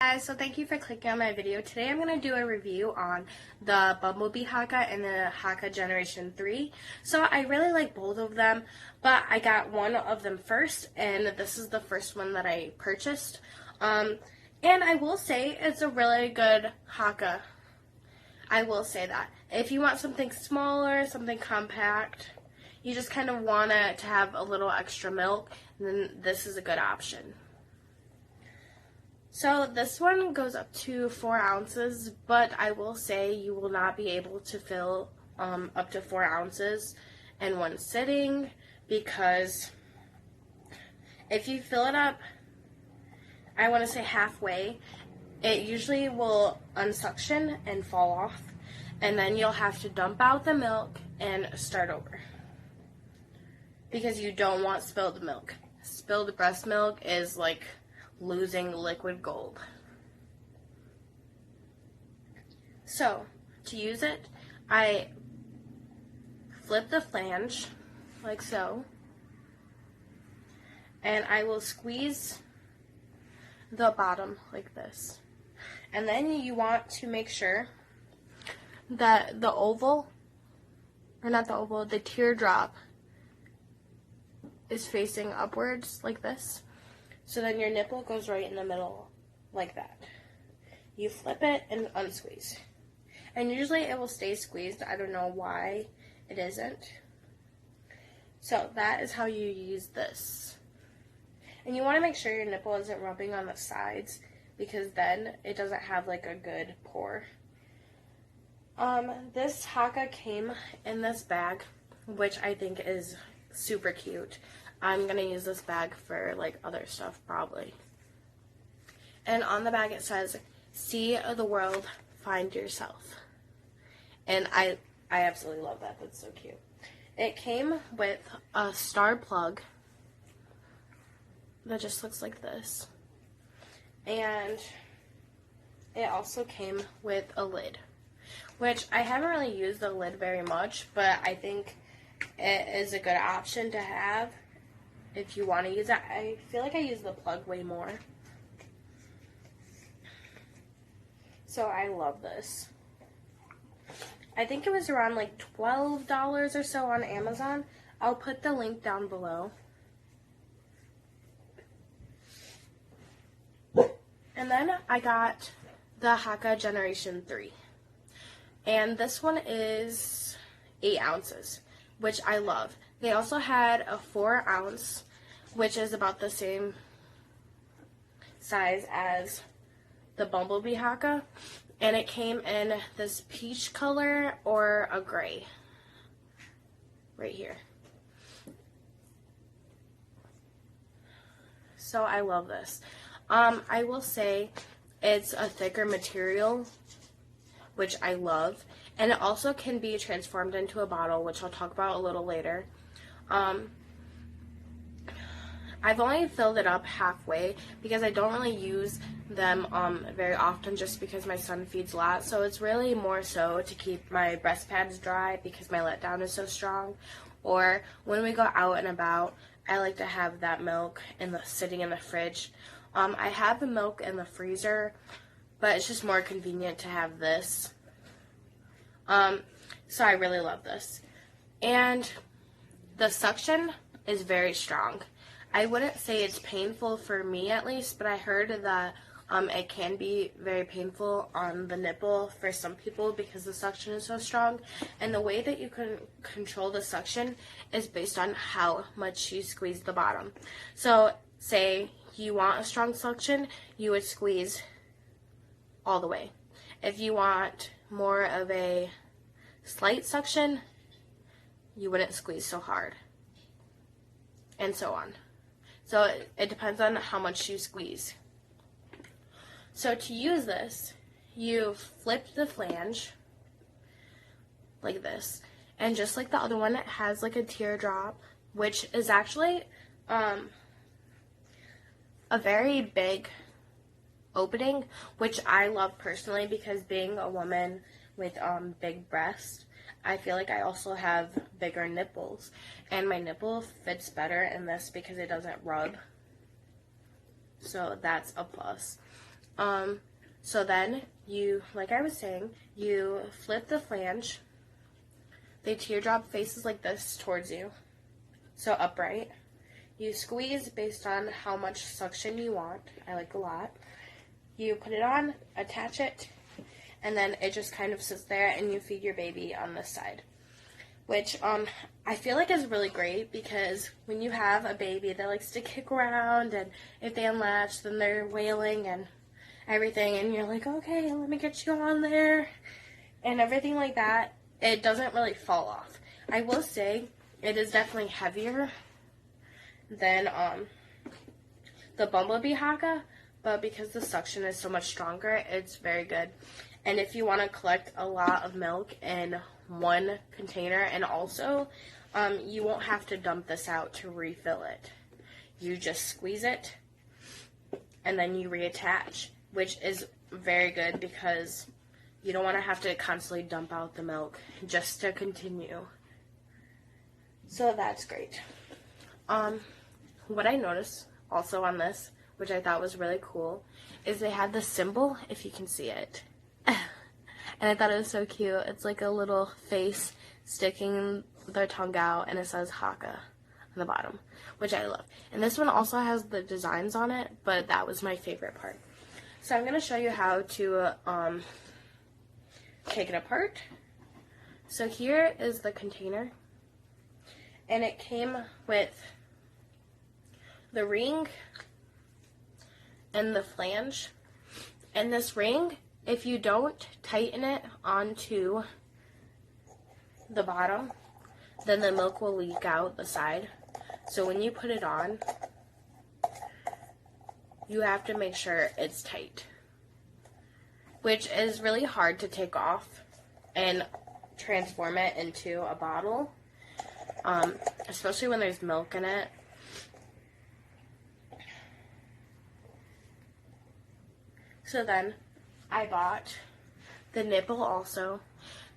Guys, so thank you for clicking on my video. Today I'm going to do a review on the Bumblebee Haaka and the Haaka Generation 3. So I really like both of them, but I got one of them first, and this is the first one that I purchased. And I will say it's a really good Haaka. I will say that. If you want something smaller, something compact, you just kind of want it to have a little extra milk, then this is a good option. So this one goes up to 4 ounces, but I will say you will not be able to fill up to 4 ounces in one sitting, because if you fill it up, I want to say halfway, it usually will unsuction and fall off, and then you'll have to dump out the milk and start over, because you don't want spilled milk. Spilled breast milk is like losing liquid gold. So, to use it, I flip the flange like so, and I will squeeze the bottom like this. And then you want to make sure that the oval, or not the oval, the teardrop is facing upwards like this. So then your nipple goes right in the middle, like that. You flip it and unsqueeze. And usually it will stay squeezed. I don't know why it isn't. So that is how you use this. And you want to make sure your nipple isn't rubbing on the sides, because then it doesn't have like a good pour. This Haaka came in this bag, which I think is super cute. I'm going to use this bag for like other stuff probably. And on the bag it says, "See the world, find yourself." And I absolutely love that. That's so cute. It came with a star plug that just looks like this. And it also came with a lid, which I haven't really used the lid very much, but I think it is a good option to have if you want to use it. I feel like I use the plug way more. So I love this. I think it was around like $12 or so on Amazon. I'll put the link down below. And then I got the Haaka Generation 3. And this one is 8 ounces, which I love. They also had a 4 ounce, which is about the same size as the Bumblebee Haaka, and it came in this peach color or a gray right here. So I love this. I will say it's a thicker material, which I love, and it also can be transformed into a bottle, which I'll talk about a little later. I've only filled it up halfway because I don't really use them very often, just because my son feeds a lot. So it's really more so to keep my breast pads dry because my letdown is so strong. Or when we go out and about, I like to have that milk sitting in the fridge. I have the milk in the freezer, but it's just more convenient to have this. So I really love this. And the suction is very strong. I wouldn't say it's painful for me, at least, but I heard that it can be very painful on the nipple for some people because the suction is so strong. And the way that you can control the suction is based on how much you squeeze the bottom. So say you want a strong suction, you would squeeze all the way. If you want more of a slight suction, you wouldn't squeeze so hard, and so on. So it depends on how much you squeeze. So to use this, you flip the flange like this, and just like the other one, it has like a teardrop, which is actually a very big opening, which I love personally, because being a woman with big breasts, I feel like I also have bigger nipples, and my nipple fits better in this because it doesn't rub. So that's a plus. So then you, like I was saying, you flip the flange. The teardrop faces like this towards you, so upright. You squeeze based on how much suction you want. I like a lot. You put it on, attach it, and then it just kind of sits there, and you feed your baby on this side. Which I feel like is really great, because when you have a baby that likes to kick around, and if they unlatch, then they're wailing and everything, and you're like, okay, let me get you on there, and everything like that, it doesn't really fall off. I will say it is definitely heavier than the Bumblebee Haaka, but because the suction is so much stronger, it's very good. And if you want to collect a lot of milk in one container, and also you won't have to dump this out to refill it. You just squeeze it and then you reattach, which is very good because you don't want to have to constantly dump out the milk just to continue. So that's great. What I noticed also on this, which I thought was really cool, is they had the symbol, if you can see it. And I thought it was so cute. It's like a little face sticking their tongue out, and it says Haaka on the bottom, which I love. And this one also has the designs on it, but that was my favorite part. So I'm going to show you how to take it apart. So here is the container, and it came with the ring and the flange. And this ring, if you don't tighten it onto the bottom, then the milk will leak out the side. So when you put it on, you have to make sure it's tight, which is really hard to take off and transform it into a bottle, especially when there's milk in it. So then I bought the nipple also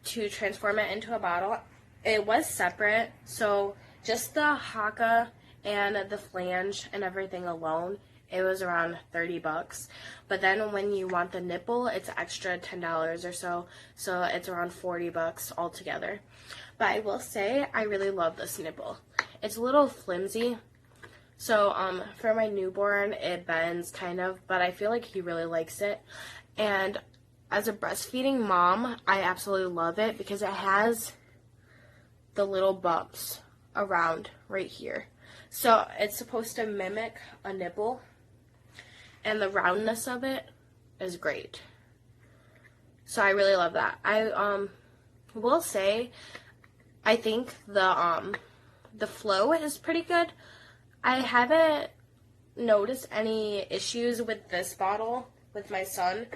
to transform it into a bottle. It was separate, so just the Haaka and the flange and everything alone, it was around $30. But then when you want the nipple, it's extra $10 or so, so it's around $40 altogether. But I will say I really love this nipple. It's a little flimsy. So for my newborn, it bends kind of, but I feel like he really likes it. And as a breastfeeding mom, I absolutely love it because it has the little bumps around right here. So it's supposed to mimic a nipple, and the roundness of it is great. So I really love that. I will say I think the flow is pretty good. I haven't noticed any issues with this bottle with my son,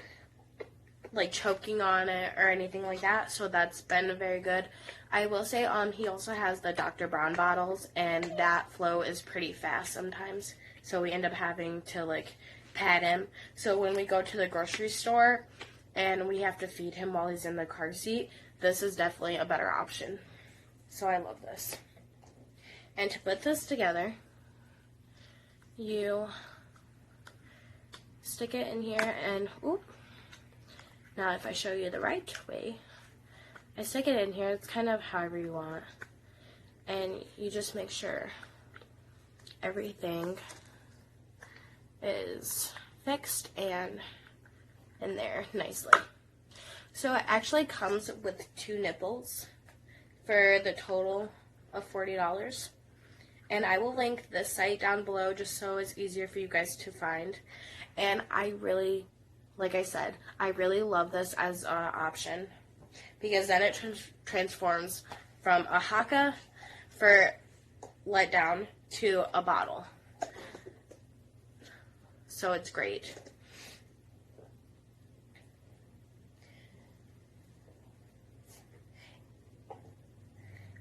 like choking on it or anything like that, so that's been very good. I will say he also has the Dr. Brown bottles, and that flow is pretty fast sometimes, so we end up having to like pat him. So when we go to the grocery store and we have to feed him while he's in the car seat, this is definitely a better option. So I love this. And to put this together, you stick it in here, and now if I show you the right way, I stick it in here. It's kind of however you want, and you just make sure everything is fixed and in there nicely. So it actually comes with 2 nipples for the total of $40. And I will link this site down below just so it's easier for you guys to find. And I really, like I said, I really love this as an option because then it transforms from a Haaka for letdown to a bottle. So it's great.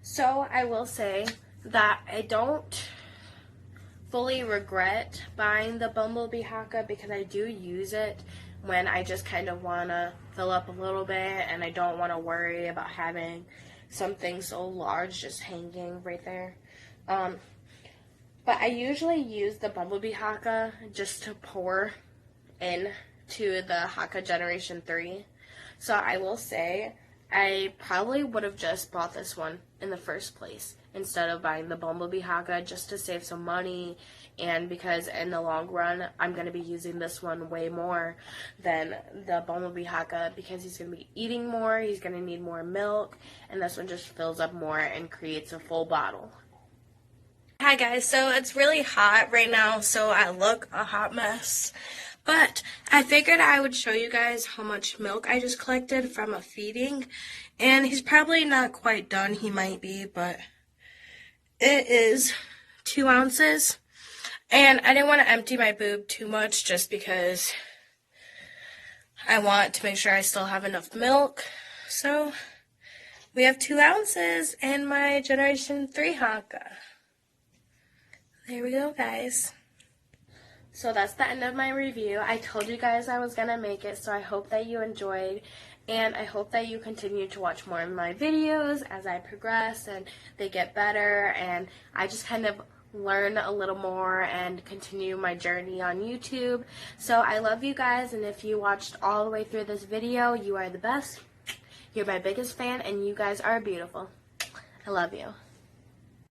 So I will say that I don't fully regret buying the Bumblebee Haaka because I do use it when I just kind of want to fill up a little bit and I don't want to worry about having something so large just hanging right there. But I usually use the Bumblebee Haaka just to pour in to the Haaka Generation 3. So I will say I probably would have just bought this one in the first place instead of buying the Bumblebee Haaka, just to save some money, and because in the long run I'm going to be using this one way more than the Bumblebee Haaka, because he's going to be eating more, he's going to need more milk, and this one just fills up more and creates a full bottle. Hi guys, so it's really hot right now, so I look a hot mess. But I figured I would show you guys how much milk I just collected from a feeding. And he's probably not quite done, he might be, but it is 2 ounces. And I didn't want to empty my boob too much just because I want to make sure I still have enough milk. So we have 2 ounces in my Generation 3 Haaka. There we go, guys. So that's the end of my review. I told you guys I was going to make it, so I hope that you enjoyed, and I hope that you continue to watch more of my videos as I progress and they get better, and I just kind of learn a little more and continue my journey on YouTube. So I love you guys, and if you watched all the way through this video, you are the best. You're my biggest fan, and you guys are beautiful. I love you.